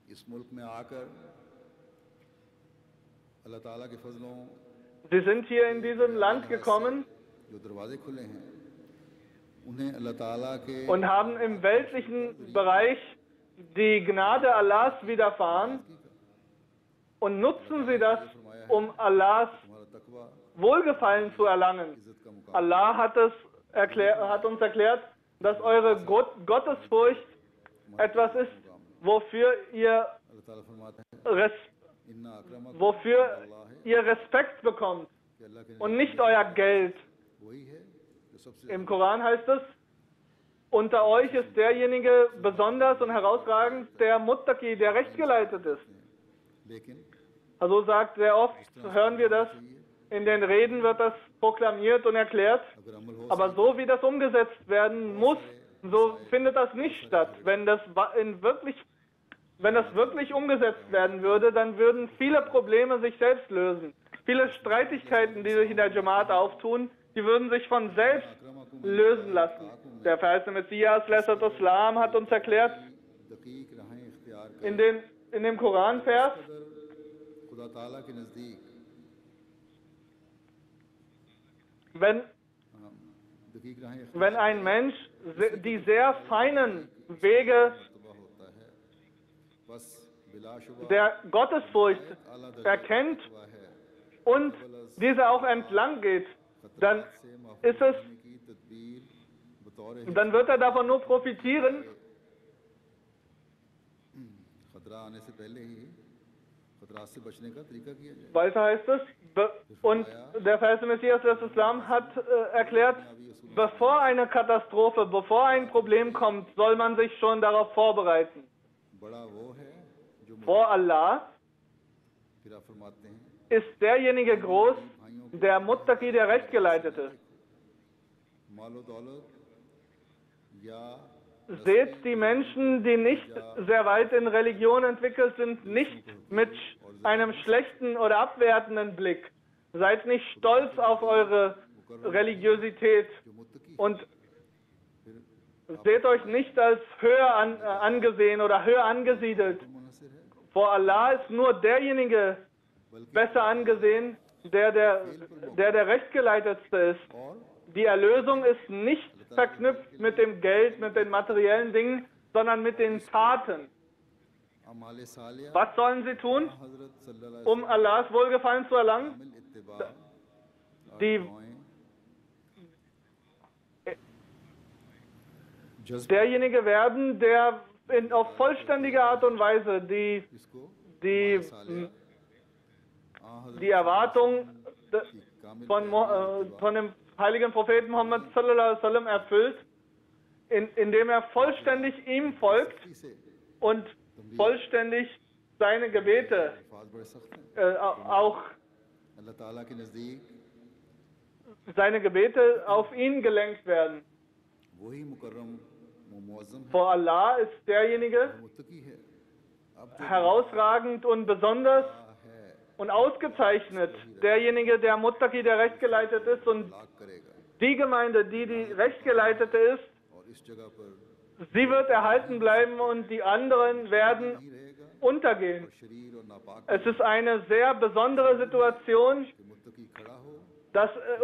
इस मुल्क में आकर अल्लाह ताला के फजलों Sie sind hier in diesem Land gekommen जो दरवाजे खुले हैं उन्हें अल्लाह ताला के und haben im weltlichen Bereich die Gnade Allahs widerfahren und nutzen Sie das, um Allahs हमारा तकवा Wohlgefallen zu erlangen. इज्जत का मुकाम Allah hat uns erklärt, dass eure Gottesfurcht etwas ist, wofür ihr, अल्लाह ताला फरमाते हैं इन्ना अक्रमकुम wofür अल्लाह है ihr Respekt bekommt कि अल्लाह के und nicht euer Geld. वही है जो सबसे Im Koran heißt es, unter euch ist derjenige besonders und herausragend, der Muttaqi, der rechtgeleitet ist. लेकिन Also sagt sehr oft, hören wir das, in den Reden wird das proklamiert und erklärt, अगर अमल हो aber so wie das umgesetzt werden muss, so findet das nicht statt. Wenn das wirklich umgesetzt werden würde, dann würden viele Probleme sich selbst lösen. Viele Streitigkeiten, die sich in der Jamaat auftun, die würden sich von selbst lösen lassen. Der Vers des Messias, Islam, hat uns erklärt, दकीक राहें इख्तियार कर in dem Koranvers, खुदा ताला के नज़दीक दकीक राहें इख्तियार wenn ein Mensch die sehr feinen Wege तबाह होता है बस बिलाशुबा der Gottesfurcht आला erkennt हुआ है und diese auch entlang geht, dann से महफूज ist es, होने की तदबीर बतौर dann wird er davon nur profitieren, खतरा आने से पहले ही खतरात से बचने का तरीका किया जाए। weiter heißt es, und der Vers des Messias des Islam hat erklärt, bevor eine Katastrophe, bevor ein Problem kommt, soll man sich schon darauf vorbereiten. बड़ा वो है जो Vor Allah फिर आप फरमाते हैं ist derjenige groß, der Muttaqi, der Rechtgeleitete. मालो दौलत या seht die Menschen, die nicht sehr weit in Religion entwickelt sind, nicht mit einem schlechten oder abwertenden Blick. Seid nicht stolz auf eure Religiosität जो Muttaqi und seht euch nicht als höher angesehen oder höher angesiedelt. मुनहसिर है, Vor Allah ist nur derjenige besser angesehen, der Rechtgeleitetste ist. और Die Erlösung ist nicht verknüpft mit dem Geld, mit den materiellen Dingen, sondern mit den Taten. अमाल सालिया Was sollen sie tun, हजरत सल्लल्लाहु अलैहि um Allahs Wohlgefallen zu erlangen? वसल्लम इत्तिबा Die, जज्ब derjenige werden, der auf vollständige Art und Weise इसको die, सालिया हजरत die Erwartung की कामिल von dem heiligen Propheten Muhammad sallallahu alaihi wasallam erfüllt, indem er vollständig ihm folgt से und vollständig seine Gebete अल्फाज बड़े सख्त हैं, auch अल्लाह ताला के नज़दीक seine Gebete auf ihn gelenkt werden. वही मुकर्रम व मुअज़्ज़म है, Vor Allah ist derjenige Muttaqi है, अब जो herausragend und besonders है und ausgezeichnet, derjenige, der Muttaki, der rechtgeleitet ist, und lakh करेगा die Gemeinde, die rechtgeleitete ist, और इस जगह पर sie wird erhalten bleiben und die anderen werden नहीं रहेगा, untergehen. शरीर और नापाक Es ist eine sehr besondere Situation, के मुत्तकी खड़ा हो,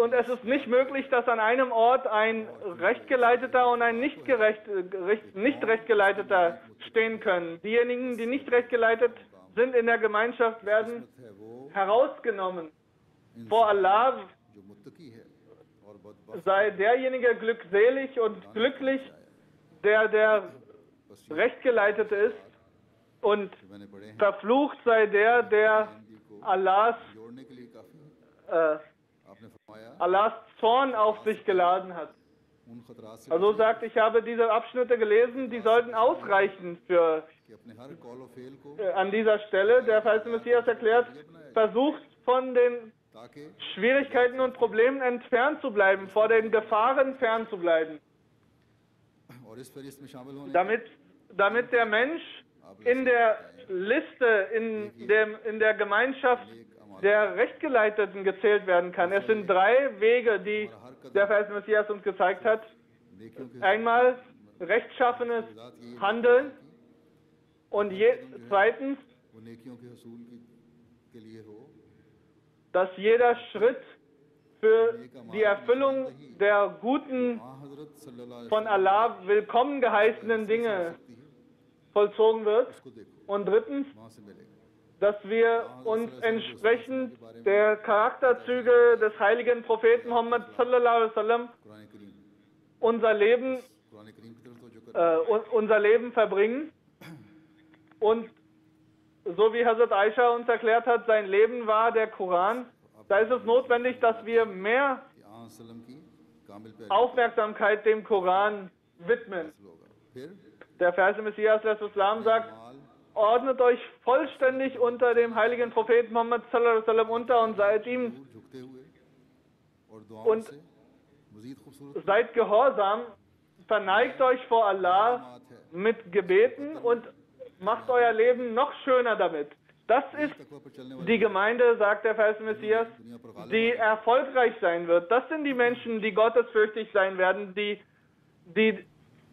und es ist nicht möglich, dass an einem Ort ein rechtgeleiteter und ein nicht rechtgeleiteter stehen können. Diejenigen, die nicht rechtgeleitet sind in der Gemeinschaft, werden है वो herausgenommen. Vor Allah जो मुत्तकी है और बदबख्त sei derjenige glückselig und glücklich, der rechtgeleitete ist, und जो मैंने पढ़े हैं verflucht sei der Allahs जोड़ने के लिए काफी है। आपने फरमाया Allahs Zorn auf sich geladen hat. उन खतरात से Also sagt, ich habe diese Abschnitte gelesen, die sollten ausreichen für कि अपने हर कॉल और फेल को an dieser Stelle. Der falsche Messias erklärt, versucht von den ताकि Schwierigkeiten und Problemen entfernt zu bleiben, vor den Gefahren fern zu bleiben, और इस फहरिस्त में शामिल होने damit der Mensch in der Liste, in der Gemeinschaft der Rechtgeleiteten gezählt werden kann. Es sind 3 Wege, die der falsche Messias uns gezeigt hat. नेकियों के Einmal rechtschaffenes Handeln und zweitens, वो नेकियों के हसूल के लिए हो, dass jeder Schritt für die Erfüllung der guten, वहाँ हजरत सल्लल्लाहु अलैहि von Allah willkommen geheißenen Dinge वसल्लम है, vollzogen wird. उसको देखो Und drittens, वहाँ से मिलेगा। dass wir uns entsprechend der Charakterzüge des heiligen Propheten Muhammad sallallahu alaihi wasallam Quran करीम unser Leben की तरफ तवज्जो कर unser Leben verbringen. Und so wie Hazrat Aisha uns erklärt hat, sein Leben war der Koran. Da ist es notwendig, dass wir mehr कि आन सल्लम की कामिल पे Aufmerksamkeit dem Koran widmen. होगा। फिर Der Verse Messias Islam sagt, माल ordnet euch vollständig unter dem heiligen Propheten Muhammad sallallahu alaihi wasallam unter und seid ihm, दूर झुकते हुए और दुआओं Und से मजीद खूबसूरत seid gehorsam, verneigt euch vor Allah बात है। mit Gebeten und macht euer Leben noch schöner damit. Das ist तकवा पर चलने वाले die Gemeinde, sagt der falsche Messias, दुनिया पर Ghalib die erfolgreich sein wird. Das sind die Menschen, die gottesfürchtig sein werden, die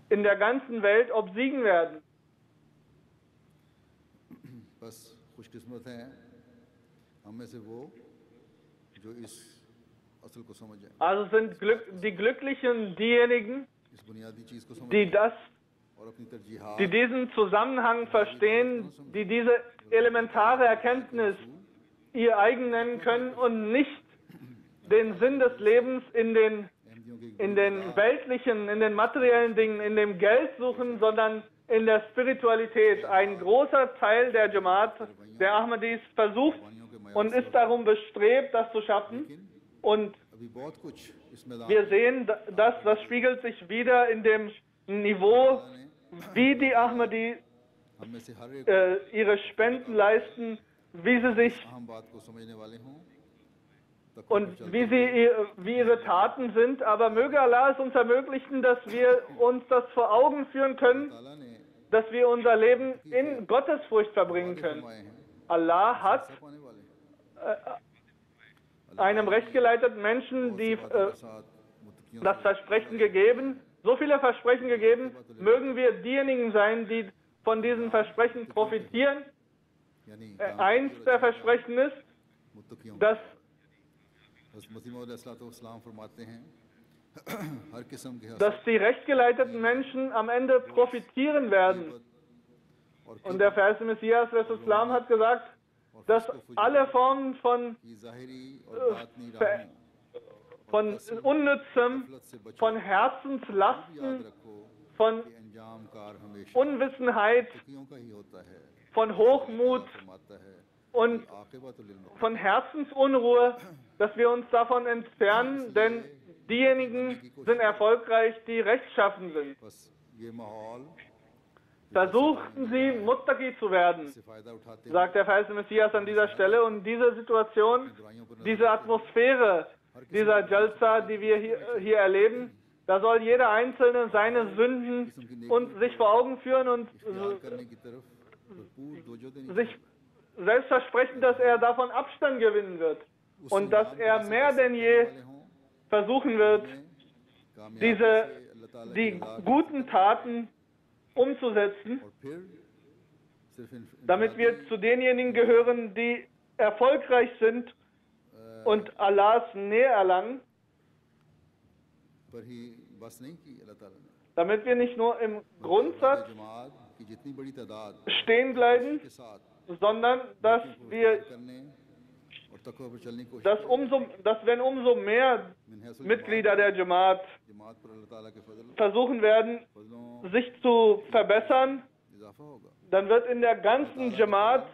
in der ganzen Welt obsiegen werden. बस खुशकिस्मत हैं हम में से वो जो इस असल को समझ जाए, Also sind die Glücklichen diejenigen, इस बुनियादी चीज को समझ die और अपनी तरजीहात die diesen Zusammenhang verstehen, die diese elementare Erkenntnis ihr eigen nennen können und nicht den Sinn des Lebens in den weltlichen, in den materiellen Dingen, in dem Geld suchen, sondern in der Spiritualität. Ein großer Teil der Jamaat, der Ahmadis, versucht und ist darum bestrebt, das zu schaffen. Und अभी बहुत कुछ इस मैदान wir sehen, das spiegelt sich wieder in dem Niveau, wie die Ahmadis हम में से हर एक ihre Spenden leisten, wie sie sich अहम बात को समझने वाले हों und wie ihre Taten sind, aber möge Allah es uns ermöglichen, dass wir uns das vor Augen führen können, ताला ने dass wir unser Leben in Gottesfurcht verbringen können. फरमाए हैं Allah hat पाने वाले einem rechtgeleiteten Menschen साथ मुत्तकियों das Versprechen gegeben, so viele Versprechen gegeben, mögen wir diejenigen sein, die von diesen Versprechen profitieren. यानी Eins der Versprechen ist, मुत्तकियों dass मसीह मौद अलैहिस्सलाम फरमाते हैं हर किस्म के dass die rechtgeleiteten Menschen am Ende profitieren werden. Und der Vers des Messias Islam hat gesagt, dass alle Formen von ये ज़ाहिरी और बातनी राहों von Unnützem, von याद Herzenslasten, रखो von कि अंजाम कार हमेशा Unwissenheit, मुत्तकियों का ही होता है von Hochmut फरमाता है und आक़िबतुल लिल von Herzensunruhe, dass wir uns davon entfernen, denn diejenigen sind erfolgreich, die rechtschaffen sind. बस ये माहौल Versuchten Sie, Muttaqi zu werden, से फ़ायदा उठाते sagt der verheißene Messias an dieser Stelle. Und diese Situation, diese Atmosphäre, dieser Jalsa, die wir hier erleben, da soll jeder Einzelne seine Sünden und sich vor Augen führen und ख्याल करने की तरफ भरपूर तवज्जो देनी sich selbst versprechen, dass er davon Abstand gewinnen wird und dass er mehr denn je वाले हों versuchen wird, कामयाबी से अल्लाह ताला die guten Taten umzusetzen, और फिर सिर्फ damit wir zu denjenigen gehören, die erfolgreich sind und Allahs Nähe erlangen, पर ही बस नहीं की अल्लाह ताला ने damit wir nicht nur im Grundsatz जमात की जितनी बड़ी तादाद stehen bleiben, के साथ sondern dass wir, करने और तकवा पर चलने की कोशिश dass wenn umso mehr मिन हैसुल Mitglieder der Jamaat जमात पर अल्लाह ताला के फजल versuchen werden, फजलों sich zu verbessern, इजाफा होगा dann wird in der ganzen Jamaat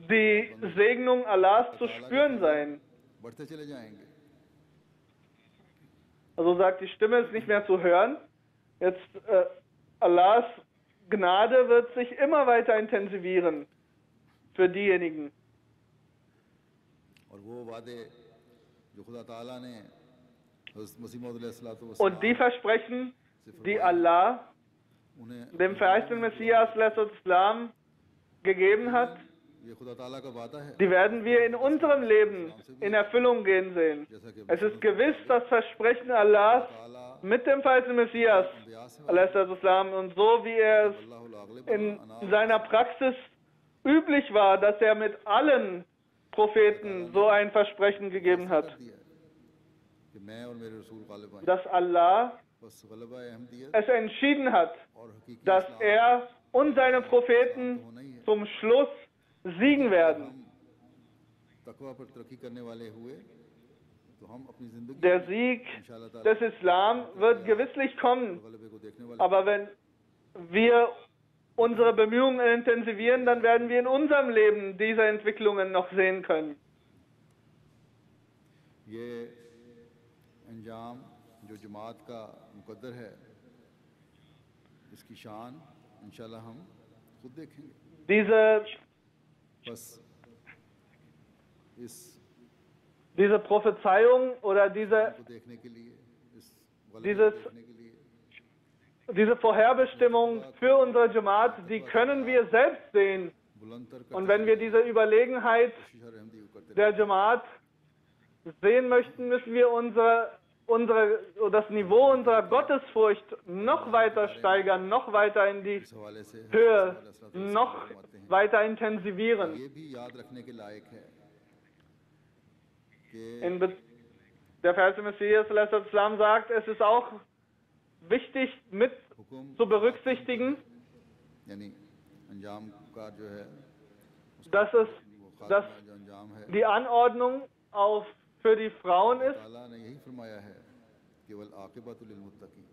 die Segnung Allahs zu spüren sein. बढ़ते चले जाएंगे Also sagt, die Stimme ist nicht mehr zu hören. Jetzt Allahs Gnade wird sich immer weiter intensivieren für diejenigen. और वो वादे जो खुदा ताला ने हज़रत मसीह मौद अलैहिस्सलातु Und die वस्सलाम Versprechen, die Allah उन्हें dem verheißenen Messias Islam gegeben hat, ये खुदा ताला का वादा है die werden wir in unserem Leben in Erfüllung gehen sehen. Es ist gewiss das Versprechen Allahs ताला mit dem verheißenen Messias Islam und so wie er es अल्लाहुल अगलिब in seiner Praxis üblich war, dass er mit allen Propheten so ein Versprechen gegeben hat, दिया है कि मैं और मेरे रसूल गालिब आएंगे dass Allah बस गलबा अहमदियत es entschieden hat, और हकीकी dass इस्लाम er und seine Propheten होना ही है zum Schluss siegen werden. हम तकवा पर तरक्की करने वाले हुए तो हम अपनी जिंदगी Der Sieg इंशाअल्लाह ताला des Islam wird gewisslich kommen, गलबे को देखने वाले aber wenn wir unsere Bemühungen intensivieren, dann werden wir in unserem Leben diese Entwicklungen noch sehen können. ये अंजाम जो जमात का मुकद्दर है इसकी शान इंशाल्लाह हम खुद देखेंगे बस Diese Prophezeiung oder diese को देखने के लिए इस गलबे Dieses- को देखने के लिए Diese Vorherbestimmung für unsere Jamaat, die können wir selbst sehen. बुलंदतर Und wenn wir diese Überlegenheit कोशिश और अहमदी को करते der Jamaat sehen möchten, müssen wir das Niveau unserer Gottesfurcht noch weiter steigern, noch weiter in die इस हवाले से Höhe, हज़रत noch फरमाते हैं weiter intensivieren. ये भी याद रखने के लायक है कि Der verheißene Messias Islam sagt, es ist auch wichtig mit हुक्म zu berücksichtigen, यानी अंजाम का जो है dass वो dass खात्मा जो अंजाम है die Anordnung für die Frauen ist, ताला ने यही फरमाया है केवल आकिबतुल लिल मुत्तकीन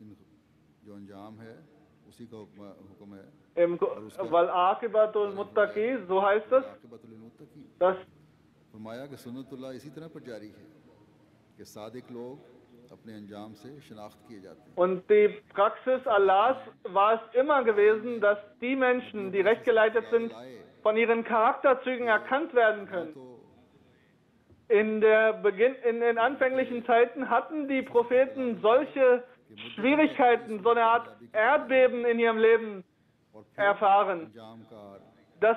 इन जो अंजाम है उसी का हुक्म है Wal Aqibatul Muttaqi, so heißt es, आकिबतुल लिल मुत्तकीन dass फरमाया कि सुन्नतुल्लाह इसी तरह पर जारी है कि सादिक लोग अपने अंजाम से शिनाख्त किए जाते हैं। Und die Praxis Allahs war es immer gewesen, dass die Menschen, die rechtgeleitet sind, von ihren Charakterzügen erkannt werden können. तो In den anfänglichen Zeiten hatten die Propheten solche Schwierigkeiten, so eine Art Erdbeben in ihrem Leben और erfahren, अंजामकार dass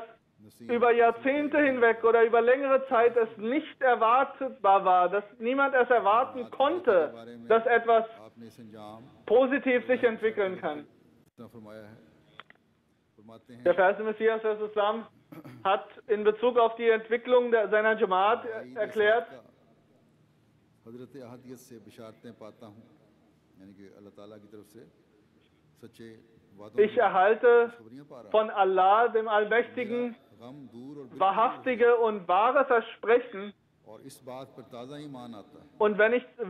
über Jahrzehnte hinweg oder über längere Zeit es nicht erwartbar war, dass niemand es erwarten konnte, dass etwas आपने इस अंजाम positiv sich entwickeln kann. इतना फरमाया है। फरमाते हैं Der verheißene Messias des Islam hat in Bezug auf die Entwicklung seiner Jamaat erklärt, हजरत अहदियत से बिशारतें पाता हूँ, यानी कि अल्लाह ताला की तरफ से सच्चे वादों ich erhalte खबरियाँ पा रहा von Allah, dem Allmächtigen, हूँ। गम दूर और बिल्कुल wahrhaftige und wahre Versprechen. और इस बात पर ताज़ा ईमान आता है। Und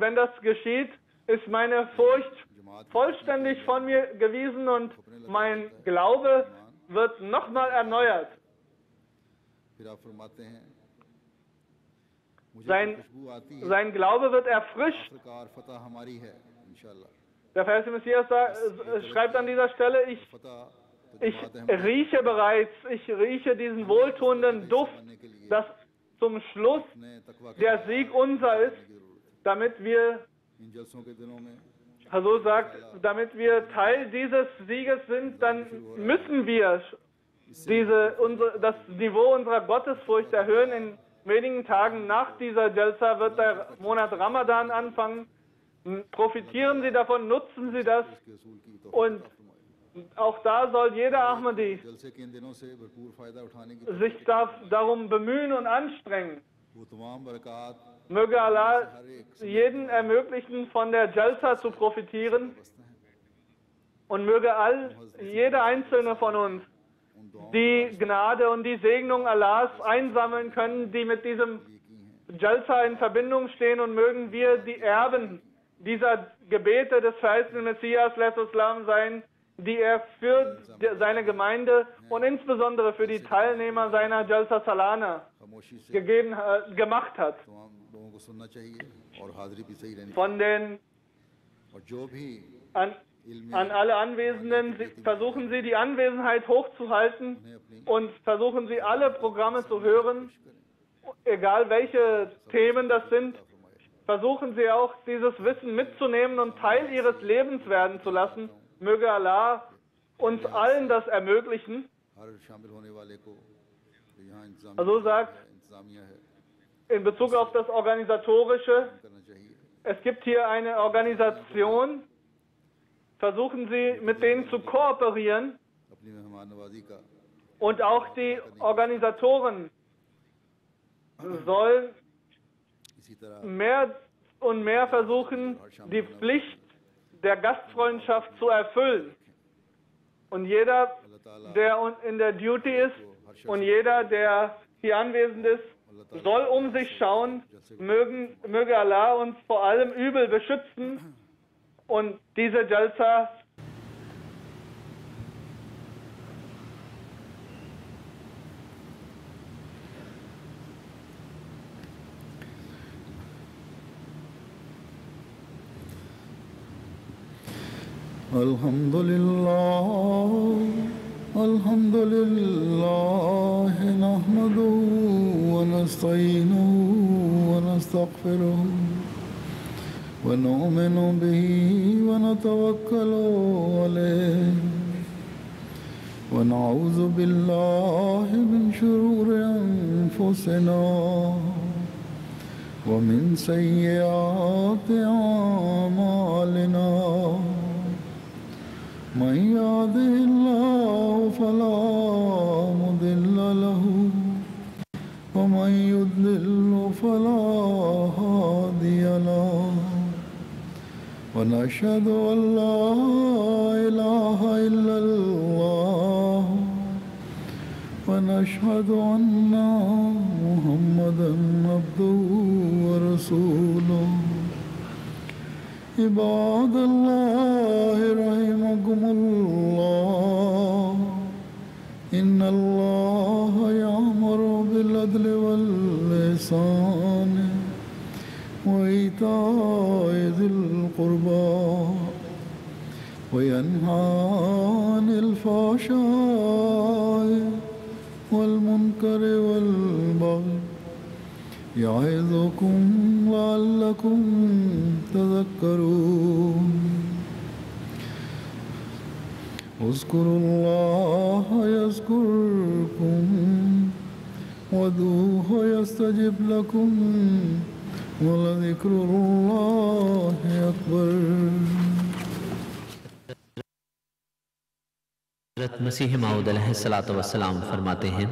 wenn das geschieht, ist meine Furcht vollständig von mir gewiesen und mein Glaube wird nochmal erneuert. फिर आप फरमाते हैं मुझे Sein- खुशबू आती है, Sein Glaube wird erfrischt. आखिरकार फतह हमारी है इंशाअल्लाह। Der verheißene Messias schreibt an dieser Stelle, फतह तो ich जमात Ahmad rieche bereits, ich rieche diesen wohltuenden Duft, बनने के लिए dass zum Schluss अपने तकवा के der Sieg unser ist, की जरूरत है। damit wir, इन जलसों के दिनों में so sagt, damit wir Teil dieses Sieges sind, dann müssen wir das Niveau unserer Gottesfurcht erhöhen. In wenigen Tagen nach dieser Jalsa wird der Monat Ramadan anfangen. Profitieren Sie davon, nutzen Sie das. इसके असूल की तौफीक Und auch da soll jeder Ahmadi जलसे के इन दिनों से भरपूर फायदा उठाने की sich darum bemühen und anstrengen. वो तमाम बरक़ात Möge Allah हर एक jeden ermöglichen, von der Jalsa zu profitieren. बसते हैं। Und möge jeder einzelne von uns उन दुआओं die Gnade und die Segnung Allahs einsammeln können, die mit diesem की हैं Jalsa in Verbindung stehen, und mögen wir die Erben dieser Gebete des verheißenen Messias Islam sein, die er für seine Gemeinde und insbesondere für die Teilnehmer seiner Jalsa Salana खामोशी से gemacht hat. तमाम लोगों को सुनना चाहिए और हाजिरी भी सही रहनी Von den और जो भी an alle Anwesenden, versuchen Sie die Anwesenheit hochzuhalten उन्हें अपनी und versuchen Sie alle Programme zu hören, egal welche Themen das sind. Versuchen Sie auch, dieses Wissen mitzunehmen und Teil Ihres Lebens werden zu lassen. Möge Allah uns allen das ermöglichen. हर शामिल होने वाले को जो यहाँ Also sagt, इंतजामिया है in Bezug auf das Organisatorische, करना चाहिए। es gibt hier eine Organisation. Versuchen Sie, mit denen zu kooperieren. अपनी मेहमान नवाजी का Und auch die Organisatoren sollen इसी तरह mehr und mehr versuchen, die Pflicht der Gastfreundschaft zu erfüllen. Und jeder, der in der Duty ist, und jeder, der hier anwesend ist, soll um sich schauen. Möge Allah uns vor allem Übel beschützen und diese Jalsa الحمد لله نحمده ونستعينه ونستغفره ونؤمن به ونتوكل عليه ونعوذ بالله من شرور أنفسنا ومن سيئات أعمالنا من يهده الله فلا مضل له ومن يضلل فلا هادي له ونشهد أن لا إله إلا الله ونشهد أن محمدا عبده ورسوله عباد الله رحمكم الله إن الله يأمر بالعدل والإحسان وإيتاء ذي القربى وينهى عن الفحشاء والمنكر والبغي يعظكم لعلكم تذكرون اذكروا الله يذكركم وادعوه يستجب لكم ولذكر الله أكبر. हज़रत मसीह मऊद अलैहिस्सलातु वस्सलाम फरमाते हैं,